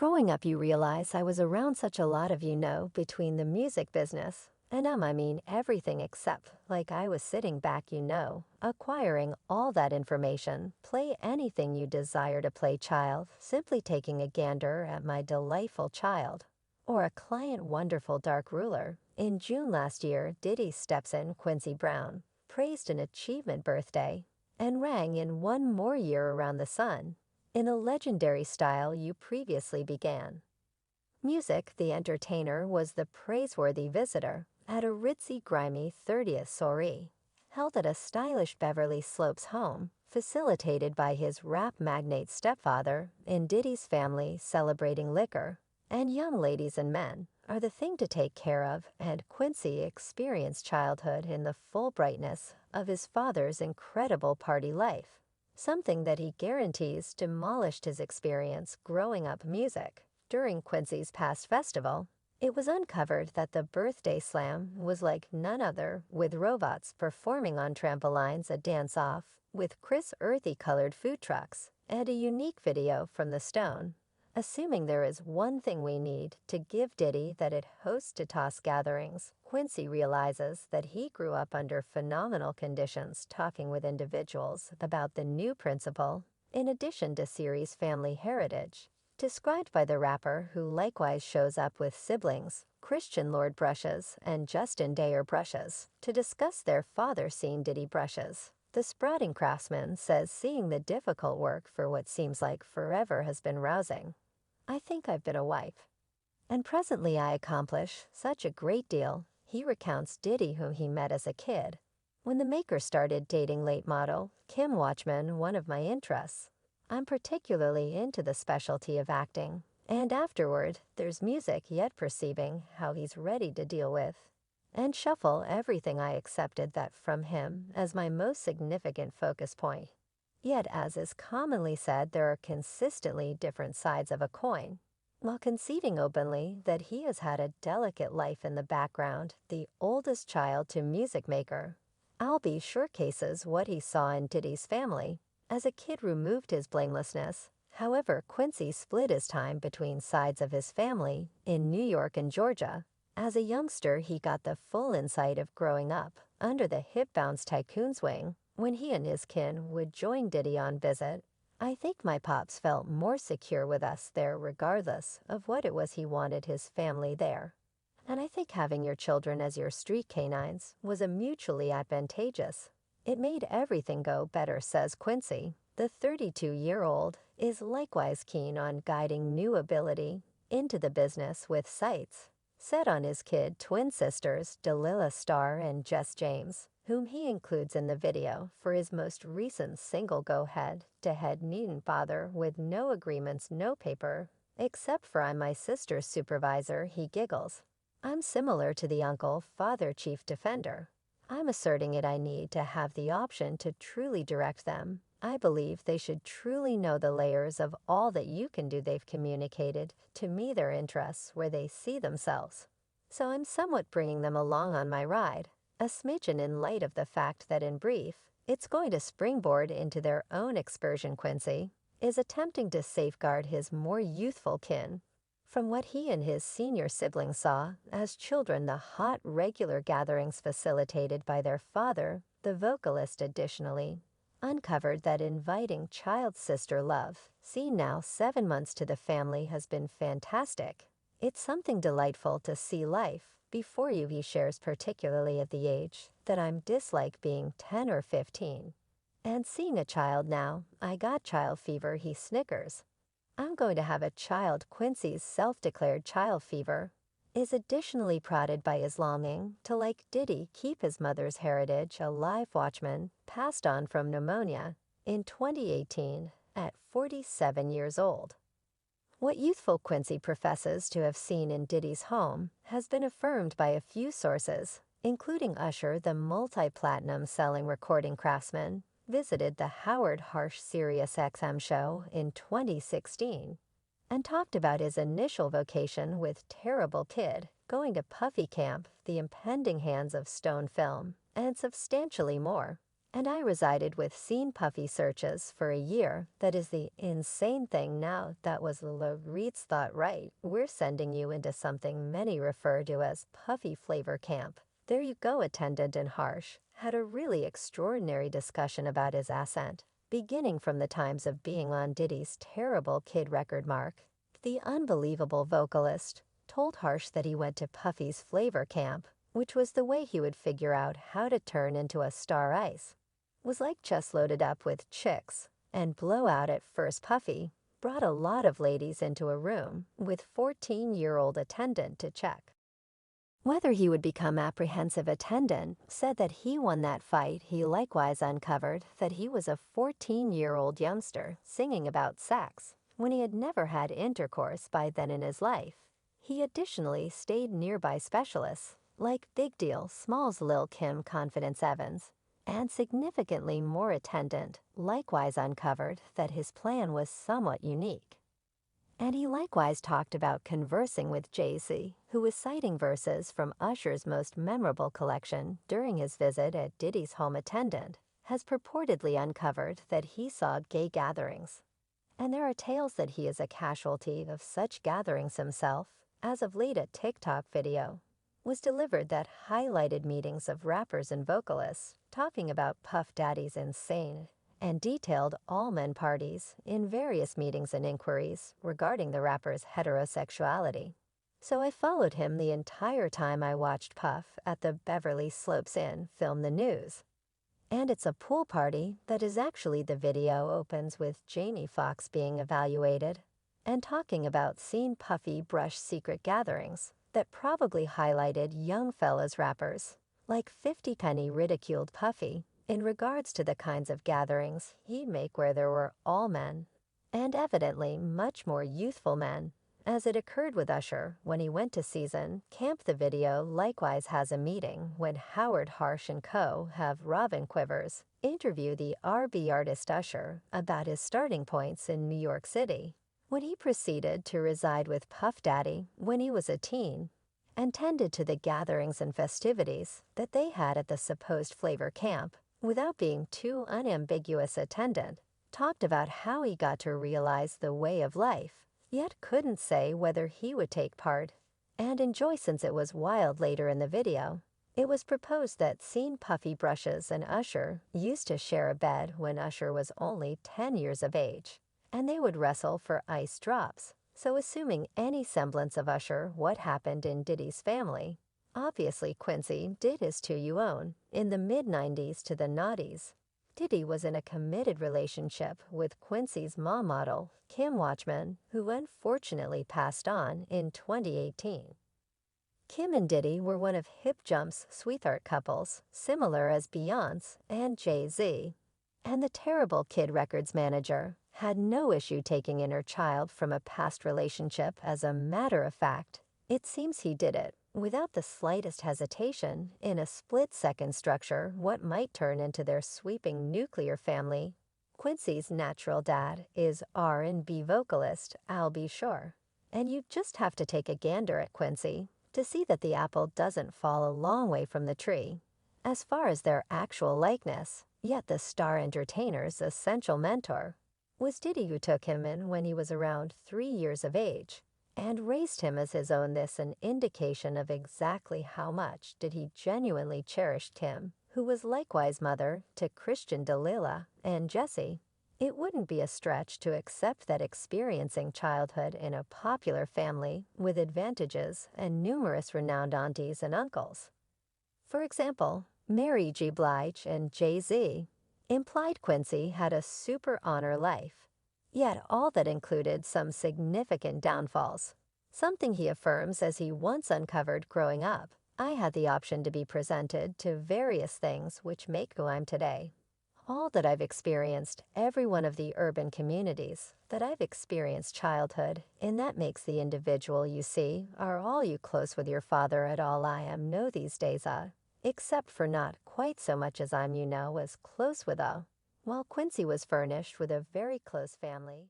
Growing up, you realize I was around such a lot of between the music business and I mean everything except like I was sitting back, acquiring all that information, play anything you desire to play child, simply taking a gander at my delightful child, or a client wonderful dark ruler. In June last year, Diddy steps in Quincy Brown, praised an achievement birthday, and rang in one more year around the sun in a legendary style you previously began. Music, the entertainer, was the praiseworthy visitor at a ritzy, grimy 30th soiree, held at a stylish Beverly Slopes home, facilitated by his rap magnate stepfather. In Diddy's family, celebrating liquor and young ladies and men are the thing to take care of, and Quincy experienced childhood in the full brightness of his father's incredible party life, something that he guarantees demolished his experience growing up music. During Quincy's past festival, it was uncovered that the birthday slam was like none other, with robots performing on trampolines, a dance-off with crisp earthy-colored food trucks, and a unique video from the Stone. Assuming there is one thing we need to give Diddy that it hosts to toss gatherings, Quincy realizes that he grew up under phenomenal conditions, talking with individuals about the new principle, in addition to series' family heritage. Described by the rapper, who likewise shows up with siblings, Christian Lord brushes and Justin Dayer brushes, to discuss their father seeing Diddy brushes. The sprouting craftsman says seeing the difficult work for what seems like forever has been rousing. I think I've been a wife, and presently I accomplish such a great deal. He recounts Diddy, whom he met as a kid, when the maker started dating late model Kim Watchman, one of my interests. I'm particularly into the specialty of acting, and afterward, there's music, yet perceiving how he's ready to deal with and shuffle everything I accepted that from him as my most significant focus point. Yet, as is commonly said, there are consistently different sides of a coin. While conceding openly that he has had a delicate life in the background, the oldest child to music maker, I'll be sure cases what he saw in Diddy's family. As a kid removed his blamelessness. However, Quincy split his time between sides of his family in New York and Georgia. As a youngster, he got the full insight of growing up under the hip-bounce tycoon's wing. When he and his kin would join Diddy on visit, I think my pops felt more secure with us there regardless of what it was he wanted his family there. And I think having your children as your street canines was a mutually advantageous. It made everything go better, says Quincy. The 32-year-old is likewise keen on guiding new ability into the business with sights set on his kid twin sisters, Delilah Starr and Jess James, whom he includes in the video for his most recent single. Go head-to-head, needn't bother with no agreements, no paper, except for I'm my sister's supervisor, he giggles. I'm similar to the uncle, father, chief defender. I'm asserting it. I need to have the option to truly direct them. I believe they should truly know the layers of all that you can do. They've communicated to me their interests where they see themselves. So I'm somewhat bringing them along on my ride, a smidgen in light of the fact that in brief, it's going to springboard into their own excursion. Quincy is attempting to safeguard his more youthful kin from what he and his senior siblings saw as children, the hot regular gatherings facilitated by their father, the vocalist. Additionally, uncovered that inviting child sister love, seen now 7 months to the family, has been fantastic. It's something delightful to see life before you. He shares, particularly at the age that I'm dislike being 10 or 15. And seeing a child now, I got child fever, he snickers. I'm going to have a child. Quincy's self-declared child fever is additionally prodded by his longing to, like Diddy, keep his mother's heritage alive. Watchman passed on from pneumonia in 2018 at 47 years old. What youthful Quincy professes to have seen in Diddy's home has been affirmed by a few sources, including Usher, the multi-platinum selling recording craftsman, visited the Howard Harsh Sirius XM show in 2016 and talked about his initial vocation with Terrible Kid, going to Puffy Camp, the impending hands of Stone Film, and substantially more. And I resided with Seen Puffy searches for a year. That is the insane thing now. That was the Reed's thought, right? We're sending you into something many refer to as Puffy Flavor Camp. There you go, attendant and Harsh had a really extraordinary discussion about his ascent, beginning from the times of being on Diddy's terrible Kid record mark. The unbelievable vocalist told Harsh that he went to Puffy's Flavor Camp, which was the way he would figure out how to turn into a star ice. Was like chest loaded up with chicks, and blowout at first. Puffy brought a lot of ladies into a room with 14-year-old attendant to check whether he would become apprehensive. Attendant said that he won that fight. He likewise uncovered that he was a 14-year-old youngster singing about sex when he had never had intercourse by then in his life. He additionally stayed nearby specialists like Big Deal Smalls, Lil Kim, Confidence Evans, and significantly more. Attendant likewise uncovered that his plan was somewhat unique. And he likewise talked about conversing with Jay-Z, who was citing verses from Usher's most memorable collection during his visit at Diddy's home. Attendant has purportedly uncovered that he saw gay gatherings. And there are tales that he is a casualty of such gatherings himself. As of late, a TikTok video was delivered that highlighted meetings of rappers and vocalists talking about Puff Daddy's insane and detailed all-men parties in various meetings and inquiries regarding the rapper's heterosexuality. So I followed him the entire time I watched Puff at the Beverly Slopes Inn film the news. And it's a pool party that is actually. The video opens with Jamie Foxx being evaluated and talking about seeing Puffy brush secret gatherings that probably highlighted young fellas rappers. Like 50 Penny ridiculed Puffy in regards to the kinds of gatherings he'd make where there were all men, and evidently much more youthful men, as it occurred with Usher when he went to season camp. The video likewise has a meeting when Howard Harsh and co. have Robin Quivers interview the R&B artist Usher about his starting points in New York City, when he proceeded to reside with Puff Daddy when he was a teen, and tended to the gatherings and festivities that they had at the supposed Flavor Camp. Without being too unambiguous, attendant talked about how he got to realize the way of life, yet couldn't say whether he would take part and enjoy since it was wild. Later in the video, it was proposed that Seen Puffy brushes and Usher used to share a bed when Usher was only 10 years of age, and they would wrestle for ice drops. So assuming any semblance of Usher, what happened in Diddy's family, obviously Quincy did his To You Own in the mid-90s to the noughties. Diddy was in a committed relationship with Quincy's mom model, Kim Watchman, who unfortunately passed on in 2018. Kim and Diddy were one of Hip Jump's sweetheart couples, similar as Beyonce and Jay-Z. And the terrible Kid Records manager had no issue taking in her child from a past relationship. As a matter of fact, it seems he did it without the slightest hesitation in a split-second structure what might turn into their sweeping nuclear family. Quincy's natural dad is R&B vocalist Al B. Sure, and you just have to take a gander at Quincy to see that the apple doesn't fall a long way from the tree as far as their actual likeness. Yet the star entertainer's essential mentor was Diddy, who took him in when he was around 3 years of age and raised him as his own. This an indication of exactly how much did he genuinely cherish Kim, who was likewise mother to Christian Delilah and Jesse. It wouldn't be a stretch to accept that experiencing childhood in a popular family with advantages and numerous renowned aunties and uncles, for example, Mary J. Blige and Jay-Z, implied Quincy had a super honor life. Yet all that included some significant downfalls, something he affirms as he once uncovered growing up. I had the option to be presented to various things which make who I'm today. All that I've experienced, every one of the urban communities that I've experienced childhood, and that makes the individual you see. Are all you close with your father at all? I am no these days, except for not quite so much as I'm as close with while Quincy was furnished with a very close family.